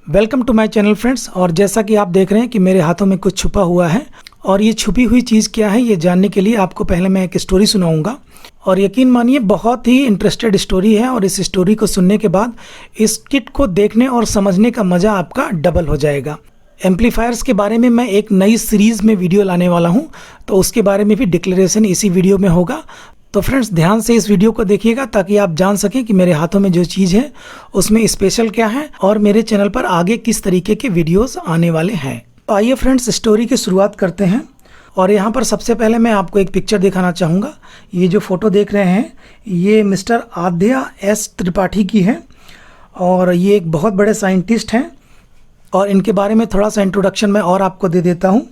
Welcome to my channel friends. और जैसा कि आप देख रहे हैं कि मेरे हाथों में कुछ छुपा हुआ है और ये छुपी हुई चीज़ क्या है ये जानने के लिए आपको पहले मैं एक स्टोरी सुनाऊंगा। और यकीन मानिए बहुत ही इंटरेस्टेड स्टोरी है और इस स्टोरी को सुनने के बाद इस किट को देखने और समझने का मज़ा आपका डबल हो जाएगा। एम्पलीफायर्स के बारे में मैं एक नई सीरीज़ में वीडियो लाने वाला हूँ, तो उसके बारे में भी डिक्लेरेशन इसी वीडियो में होगा। तो फ्रेंड्स ध्यान से इस वीडियो को देखिएगा ताकि आप जान सकें कि मेरे हाथों में जो चीज़ है उसमें स्पेशल क्या है और मेरे चैनल पर आगे किस तरीके के वीडियोस आने वाले हैं। तो आइए फ्रेंड्स स्टोरी की शुरुआत करते हैं। और यहाँ पर सबसे पहले मैं आपको एक पिक्चर दिखाना चाहूँगा। ये जो फोटो देख रहे हैं ये मिस्टर आद्या एस त्रिपाठी की है और ये एक बहुत बड़े साइंटिस्ट हैं। और इनके बारे में थोड़ा सा इंट्रोडक्शन मैं और आपको दे देता हूँ।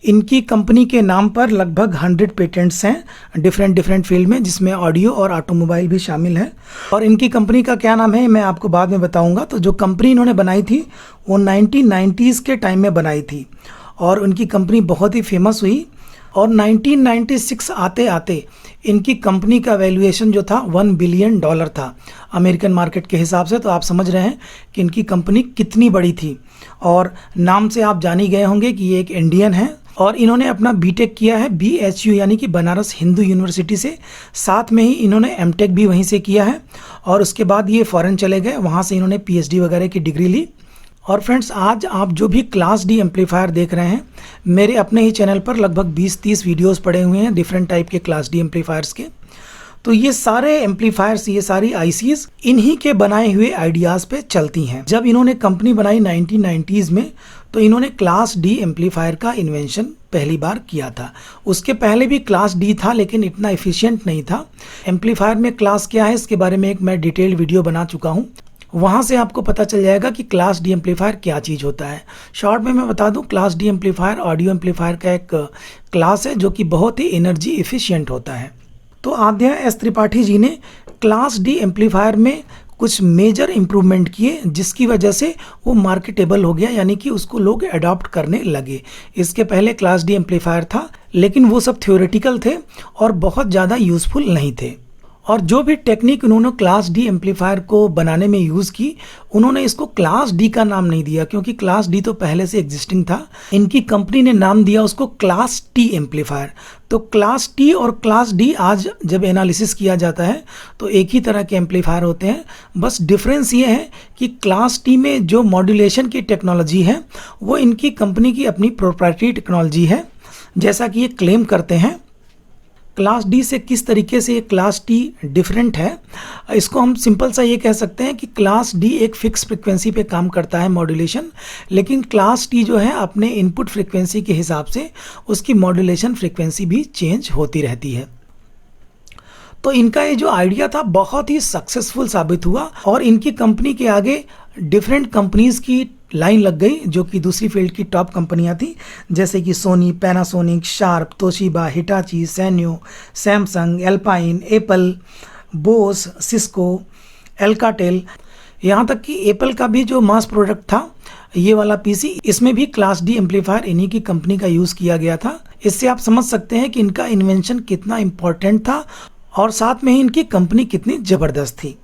इनकी कंपनी के नाम पर लगभग 100 पेटेंट्स हैं डिफरेंट फील्ड में, जिसमें ऑडियो और ऑटोमोबाइल भी शामिल है। और इनकी कंपनी का क्या नाम है मैं आपको बाद में बताऊंगा। तो जो कंपनी इन्होंने बनाई थी वो 1990s के टाइम में बनाई थी और उनकी कंपनी बहुत ही फेमस हुई। और 1996 आते आते इनकी कंपनी का वैल्यूएशन जो था $1 बिलियन था अमेरिकन मार्केट के हिसाब से। तो आप समझ रहे हैं कि इनकी कंपनी कितनी बड़ी थी। और नाम से आप जान ही गए होंगे कि ये एक इंडियन है और इन्होंने अपना बीटेक किया है BHU यानी कि बनारस हिंदू यूनिवर्सिटी से। साथ में ही इन्होंने एमटेक भी वहीं से किया है और उसके बाद ये फॉरेन चले गए, वहाँ से इन्होंने PhD वगैरह की डिग्री ली। और फ्रेंड्स आज आप जो भी क्लास D एम्पलीफायर देख रहे हैं मेरे अपने ही चैनल पर लगभग 20-30 वीडियोस पड़े हुए हैं डिफरेंट टाइप के क्लास D एम्पलीफायर्स के। तो ये सारे एम्पलीफायर्स, ये सारी ICs इन्हीं के बनाए हुए आइडियाज़ पे चलती हैं। जब इन्होंने कंपनी बनाई 1990s में तो इन्होंने क्लास D एम्पलीफायर का इन्वेंशन पहली बार किया था। उसके पहले भी क्लास D था लेकिन इतना एफिशिएंट नहीं था। एम्पलीफायर में क्लास क्या है इसके बारे में एक मैं डिटेल्ड वीडियो बना चुका हूँ, वहाँ से आपको पता चल जाएगा कि क्लास D एम्पलीफायर क्या चीज़ होता है। शॉर्ट में मैं बता दूं, class D amplifier audio amplifier का एक क्लास है जो कि बहुत ही एनर्जी एफिशिएंट होता है। तो आद्या एस त्रिपाठी जी ने क्लास D एम्पलीफायर में कुछ मेजर इम्प्रूवमेंट किए जिसकी वजह से वो मार्केटेबल हो गया, यानी कि उसको लोग अडॉप्ट करने लगे। इसके पहले क्लास D एम्पलीफायर था लेकिन वो सब थ्योरेटिकल थे और बहुत ज़्यादा यूज़फुल नहीं थे। और जो भी टेक्निक उन्होंने क्लास D एम्पलीफायर को बनाने में यूज़ की उन्होंने इसको क्लास D का नाम नहीं दिया क्योंकि क्लास D तो पहले से एग्जिस्टिंग था। इनकी कंपनी ने नाम दिया उसको क्लास T एम्पलीफायर। तो क्लास T और क्लास D आज जब एनालिसिस किया जाता है तो एक ही तरह के एम्पलीफायर होते हैं। बस डिफरेंस ये है कि क्लास T में जो मॉड्यूलेशन की टेक्नोलॉजी है वो इनकी कंपनी की अपनी प्रोप्राइटरी टेक्नोलॉजी है, जैसा कि ये क्लेम करते हैं। क्लास D से किस तरीके से क्लास T डिफरेंट है, इसको हम सिंपल सा ये कह सकते हैं कि क्लास D एक फिक्स फ्रिक्वेंसी पे काम करता है मॉड्यूलेशन, लेकिन क्लास T जो है अपने इनपुट फ्रिक्वेंसी के हिसाब से उसकी मॉड्यूलेशन फ्रिक्वेंसी भी चेंज होती रहती है। तो इनका ये जो आइडिया था बहुत ही सक्सेसफुल साबित हुआ और इनकी कंपनी के आगे डिफरेंट कंपनीज की लाइन लग गई जो कि दूसरी फील्ड की टॉप कंपनियां थी, जैसे कि Sony, Panasonic, Sharp, Toshiba, Hitachi, Sanyo, Samsung, Alpine, Apple, Bose, Cisco, Alcatel. यहाँ तक कि एप्पल का भी जो मास प्रोडक्ट था ये वाला PC, इसमें भी क्लास D एम्पलीफायर इन्हीं की कंपनी का यूज़ किया गया था। इससे आप समझ सकते हैं कि इनका इन्वेंशन कितना इम्पोर्टेंट था और साथ में ही इनकी कंपनी कितनी ज़बरदस्त थी।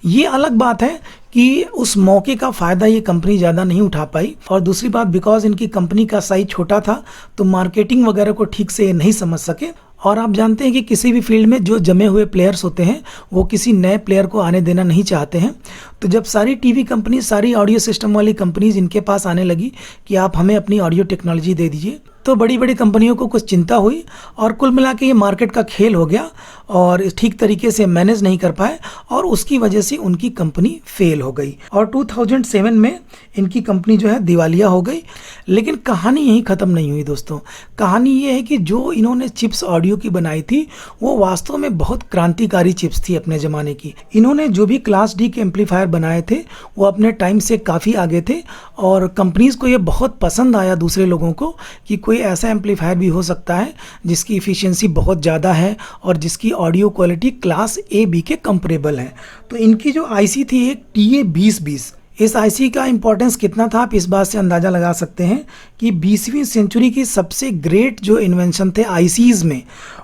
ये अलग बात है कि उस मौके का फ़ायदा ये कंपनी ज़्यादा नहीं उठा पाई और दूसरी बात बिकॉज इनकी कंपनी का साइज छोटा था तो मार्केटिंग वगैरह को ठीक से नहीं समझ सके। और आप जानते हैं कि किसी भी फील्ड में जो जमे हुए प्लेयर्स होते हैं वो किसी नए प्लेयर को आने देना नहीं चाहते हैं। तो जब सारी टीवी कंपनी, सारी ऑडियो सिस्टम वाली कंपनीज इनके पास आने लगी कि आप हमें अपनी ऑडियो टेक्नोलॉजी दे दीजिए, तो बड़ी बड़ी कंपनियों को कुछ चिंता हुई और कुल मिला के ये मार्केट का खेल हो गया और ठीक तरीके से मैनेज नहीं कर पाए और उसकी वजह से उनकी कंपनी फेल हो गई और 2007 में इनकी कंपनी जो है दिवालिया हो गई। लेकिन कहानी यहीं ख़त्म नहीं हुई दोस्तों। कहानी ये है कि जो इन्होंने चिप्स ऑडियो की बनाई थी वो वास्तव में बहुत क्रांतिकारी चिप्स थी अपने ज़माने की। इन्होंने जो भी क्लास D के एम्पलीफायर बनाए थे वो अपने टाइम से काफ़ी आगे थे और कंपनीज़ को ये बहुत पसंद आया दूसरे लोगों को कि कोई ऐसा एम्पलीफायर भी हो सकता है जिसकी इफ़िशियंसी बहुत ज़्यादा है और जिसकी audio quality class A B के कंपेरेबल है। तो इनकी जो IC थी एक TA2020, इस आईसी का इम्पोर्टेंस कितना था आप इस बात से अंदाज़ा लगा सकते हैं कि 20वीं सेंचुरी की सबसे ग्रेट जो इन्वेंशन थे आईसीज में,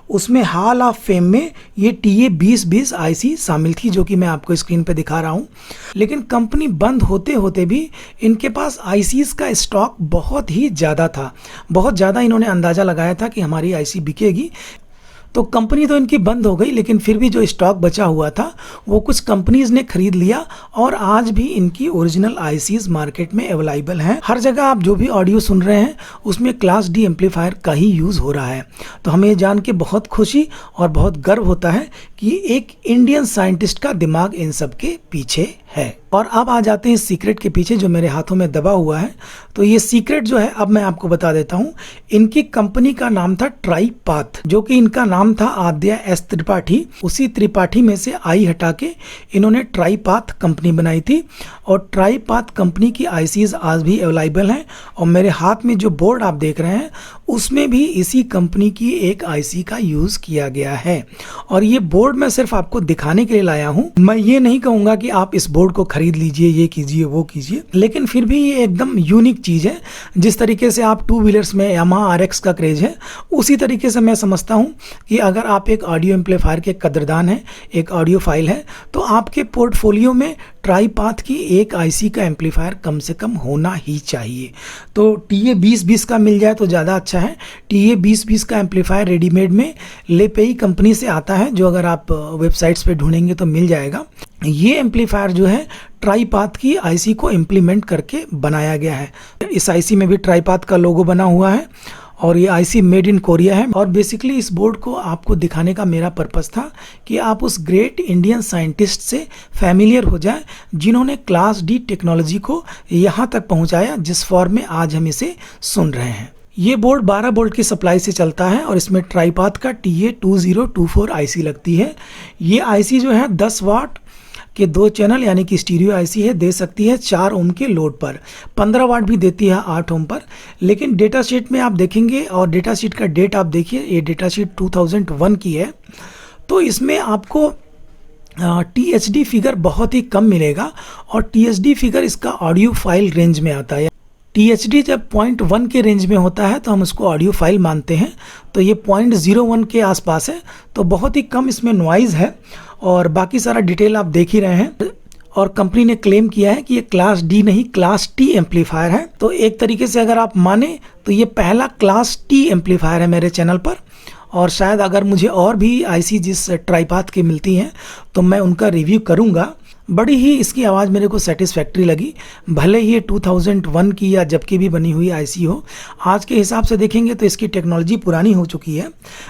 उसमें हॉल ऑफ फेम में ये TA-2020 आईसी शामिल थी, जो कि मैं आपको स्क्रीन पे दिखा रहा हूँ। लेकिन कंपनी बंद होते होते भी इनके पास आईसीज का स्टॉक बहुत ही ज़्यादा था, बहुत ज़्यादा इन्होंने अंदाज़ा लगाया था कि हमारी आईसी बिकेगी। तो कंपनी तो इनकी बंद हो गई, लेकिन फिर भी जो स्टॉक बचा हुआ था वो कुछ कंपनीज ने खरीद लिया और आज भी इनकी ओरिजिनल आईसीज मार्केट में अवेलेबल हैं। हर जगह आप जो भी ऑडियो सुन रहे हैं उसमें क्लास डी एम्पलीफायर का ही यूज़ हो रहा है। तो हमें जान के बहुत खुशी और बहुत गर्व होता है कि एक इंडियन साइंटिस्ट का दिमाग इन सब के पीछे है। और अब आ जाते हैं सीक्रेट के पीछे जो मेरे हाथों में दबा हुआ है। तो ये सीक्रेट जो है अब मैं आपको बता देता हूँ। इनकी कंपनी का नाम था ट्राईपाथ, जो कि इनका नाम था आद्या एस त्रिपाठी। उसी त्रिपाठी में से आई हटा के इन्होंने ट्राईपाथ कंपनी बनाई थी और ट्राईपाथ कंपनी की आईसीज आज भी अवेलेबल हैं। और मेरे हाथ में जो बोर्ड आप देख रहे हैं उसमें भी इसी कंपनी की एक आईसी का यूज़ किया गया है। और ये बोर्ड मैं सिर्फ आपको दिखाने के लिए लाया हूँ। मैं ये नहीं कहूँगा कि आप इस बोर्ड को खरीद लीजिए, ये कीजिए, वो कीजिए, लेकिन फिर भी ये एकदम यूनिक चीज़ है। जिस तरीके से आप 2 व्हीलर्स में यामाहा RX का क्रेज है, उसी तरीके से मैं समझता हूँ कि अगर आप एक ऑडियो एम्पलीफायर के कदरदान हैं, एक ऑडियो फाइल है, तो आपके पोर्टफोलियो में ट्राईपाथ की एक आईसी का एम्पलीफायर कम से कम होना ही चाहिए। तो TA-2020 का मिल जाए तो ज़्यादा अच्छा है। TA-2020 का एम्पलीफायर रेडीमेड में लेपेई कंपनी से आता है, जो अगर आप वेबसाइट्स पे ढूंढेंगे तो मिल जाएगा। ये एम्पलीफायर जो है ट्राईपाथ की आईसी को इम्प्लीमेंट करके बनाया गया है। इस आईसी में भी ट्राईपाथ का लोगो बना हुआ है और ये आईसी मेड इन कोरिया है। और बेसिकली इस बोर्ड को आपको दिखाने का मेरा पर्पस था कि आप उस ग्रेट इंडियन साइंटिस्ट से फैमिलियर हो जाएं जिन्होंने क्लास डी टेक्नोलॉजी को यहाँ तक पहुँचाया जिस फॉर्म में आज हम इसे सुन रहे हैं। ये बोर्ड 12 वोल्ट की सप्लाई से चलता है और इसमें ट्राईपाथ का TA-2024 आईसी लगती है। ये आईसी जो है 10 वाट के 2 चैनल यानी कि स्टीरियो आईसी है, दे सकती है 4 ओम के लोड पर, 15 वाट भी देती है 8 ओम पर। लेकिन डेटा शीट में आप देखेंगे और डेटा शीट का डेट आप देखिए, ये डेटा शीट 2001 की है, तो इसमें आपको THD फिगर बहुत ही कम मिलेगा। और THD फिगर इसका ऑडियो फाइल रेंज में आता है। THD जब 0.1 के रेंज में होता है तो हम उसको ऑडियो फाइल मानते हैं, तो ये 0.01 के आसपास है, तो बहुत ही कम इसमें नॉइज़ है। और बाकी सारा डिटेल आप देख ही रहे हैं। और कंपनी ने क्लेम किया है कि ये क्लास डी नहीं क्लास टी एम्पलीफायर है। तो एक तरीके से अगर आप माने तो ये पहला क्लास टी एम्पलीफायर है मेरे चैनल पर। और शायद अगर मुझे और भी आईसी जिस ट्राईपाथ की मिलती हैं तो मैं उनका रिव्यू करूँगा। बड़ी ही इसकी आवाज़ मेरे को सेटिस्फैक्ट्री लगी, भले ही ये 2001 की या जब की भी बनी हुई आईसी हो। आज के हिसाब से देखेंगे तो इसकी टेक्नोलॉजी पुरानी हो चुकी है,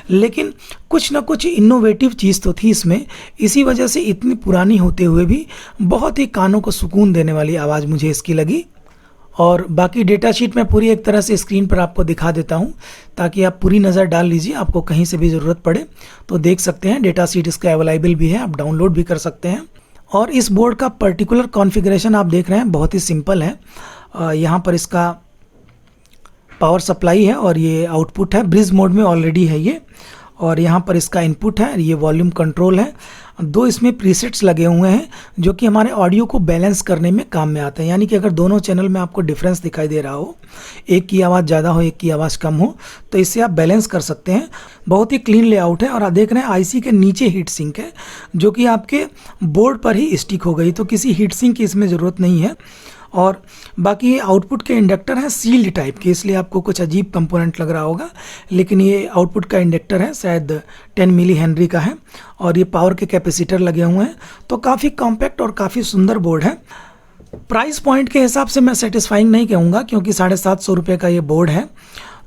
लेकिन कुछ ना कुछ इनोवेटिव चीज़ तो थी इसमें। इसी वजह से इतनी पुरानी होते हुए भी बहुत ही कानों को सुकून देने वाली आवाज़ मुझे इसकी लगी। और बाकी डेटा शीट मैं पूरी एक तरह से स्क्रीन पर आपको दिखा देता हूं ताकि आप पूरी नज़र डाल लीजिए, आपको कहीं से भी ज़रूरत पड़े तो देख सकते हैं। डेटा शीट इसका अवेलेबल भी है, आप डाउनलोड भी कर सकते हैं। और इस बोर्ड का पर्टिकुलर कॉन्फ़िगरेशन आप देख रहे हैं बहुत ही सिंपल है। यहाँ पर इसका पावर सप्लाई है और ये आउटपुट है, ब्रिज मोड में ऑलरेडी है ये। और यहाँ पर इसका इनपुट है, ये वॉल्यूम कंट्रोल है। 2 इसमें प्रीसेट्स लगे हुए हैं जो कि हमारे ऑडियो को बैलेंस करने में काम में आते हैं। यानी कि अगर दोनों चैनल में आपको डिफरेंस दिखाई दे रहा हो, एक की आवाज़ ज़्यादा हो एक की आवाज़ कम हो, तो इससे आप बैलेंस कर सकते हैं। बहुत ही क्लीन लेआउट है। और आप देख रहे हैं आईसी के नीचे हीट सिंक है जो कि आपके बोर्ड पर ही स्टिक हो गई, तो किसी हीट सिंक की इसमें ज़रूरत नहीं है। और बाकी ये आउटपुट के इंडक्टर हैं सील्ड टाइप के, इसलिए आपको कुछ अजीब कंपोनेंट लग रहा होगा, लेकिन ये आउटपुट का इंडक्टर है, शायद 10 मिली हेनरी का है। और ये पावर के कैपेसिटर लगे हुए हैं। तो काफ़ी कॉम्पैक्ट और काफ़ी सुंदर बोर्ड है। प्राइस पॉइंट के हिसाब से मैं सेटिस्फाइंग नहीं कहूँगा क्योंकि 750 रुपये का ये बोर्ड है,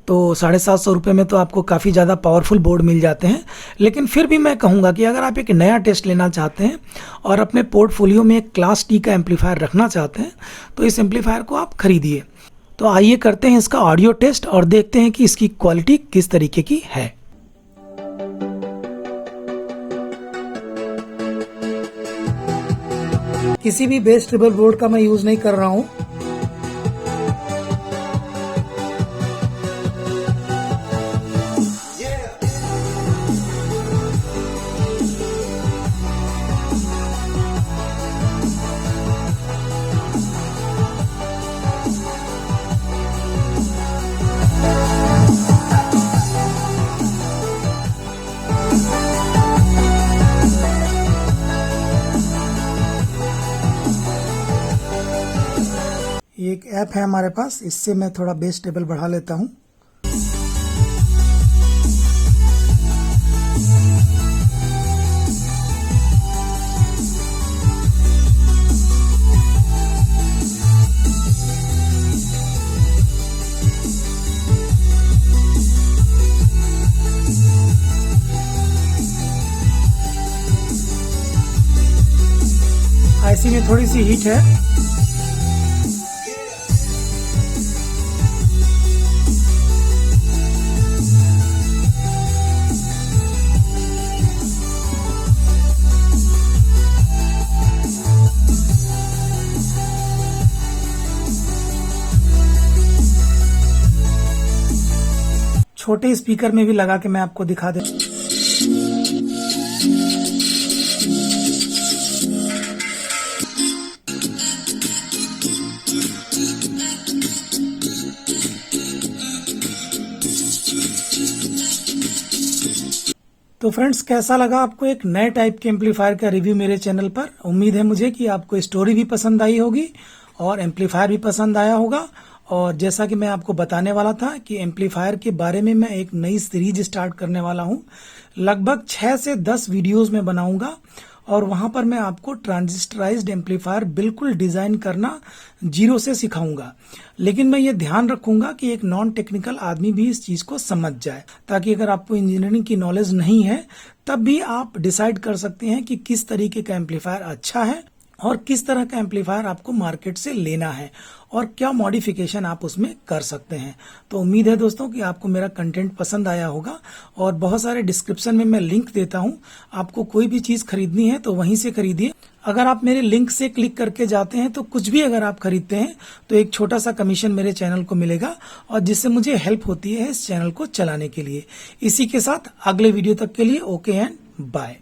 तो 750 रुपये में तो आपको काफ़ी ज़्यादा पावरफुल बोर्ड मिल जाते हैं। लेकिन फिर भी मैं कहूँगा कि अगर आप एक नया टेस्ट लेना चाहते हैं और अपने पोर्टफोलियो में एक क्लास टी का एम्पलीफायर रखना चाहते हैं तो इस एम्पलीफायर को आप खरीदिए। तो आइए करते हैं इसका ऑडियो टेस्ट और देखते हैं कि इसकी क्वालिटी किस तरीके की है। किसी भी बेस ट्रिबल बोर्ड का मैं यूज़ नहीं कर रहा हूँ। ये एक ऐप है हमारे पास, इससे मैं थोड़ा बेस टेबल बढ़ा लेता हूँ। आईसी में थोड़ी सी हीट है। छोटे स्पीकर में भी लगा के मैं आपको दिखा दे। तो फ्रेंड्स, कैसा लगा आपको एक नए टाइप के एम्पलीफायर का रिव्यू मेरे चैनल पर। उम्मीद है मुझे कि आपको स्टोरी भी पसंद आई होगी और एम्पलीफायर भी पसंद आया होगा। और जैसा कि मैं आपको बताने वाला था कि एम्पलीफायर के बारे में मैं एक नई सीरीज स्टार्ट करने वाला हूं। लगभग 6 से 10 वीडियोस में बनाऊंगा और वहां पर मैं आपको ट्रांजिस्टराइज्ड एम्पलीफायर बिल्कुल डिजाइन करना जीरो से सिखाऊंगा। लेकिन मैं ये ध्यान रखूंगा कि एक नॉन टेक्निकल आदमी भी इस चीज को समझ जाए, ताकि अगर आपको इंजीनियरिंग की नॉलेज नहीं है तब भी आप डिसाइड कर सकते हैं कि किस तरीके का एम्पलीफायर अच्छा है और किस तरह का एम्पलीफायर आपको मार्केट से लेना है और क्या मॉडिफिकेशन आप उसमें कर सकते हैं। तो उम्मीद है दोस्तों कि आपको मेरा कंटेंट पसंद आया होगा और बहुत सारे डिस्क्रिप्शन में मैं लिंक देता हूं। आपको कोई भी चीज खरीदनी है तो वहीं से खरीदिए। अगर आप मेरे लिंक से क्लिक करके जाते हैं तो कुछ भी अगर आप खरीदते हैं तो एक छोटा सा कमीशन मेरे चैनल को मिलेगा और जिससे मुझे हेल्प होती है इस चैनल को चलाने के लिए। इसी के साथ अगले वीडियो तक के लिए ओके एंड बाय।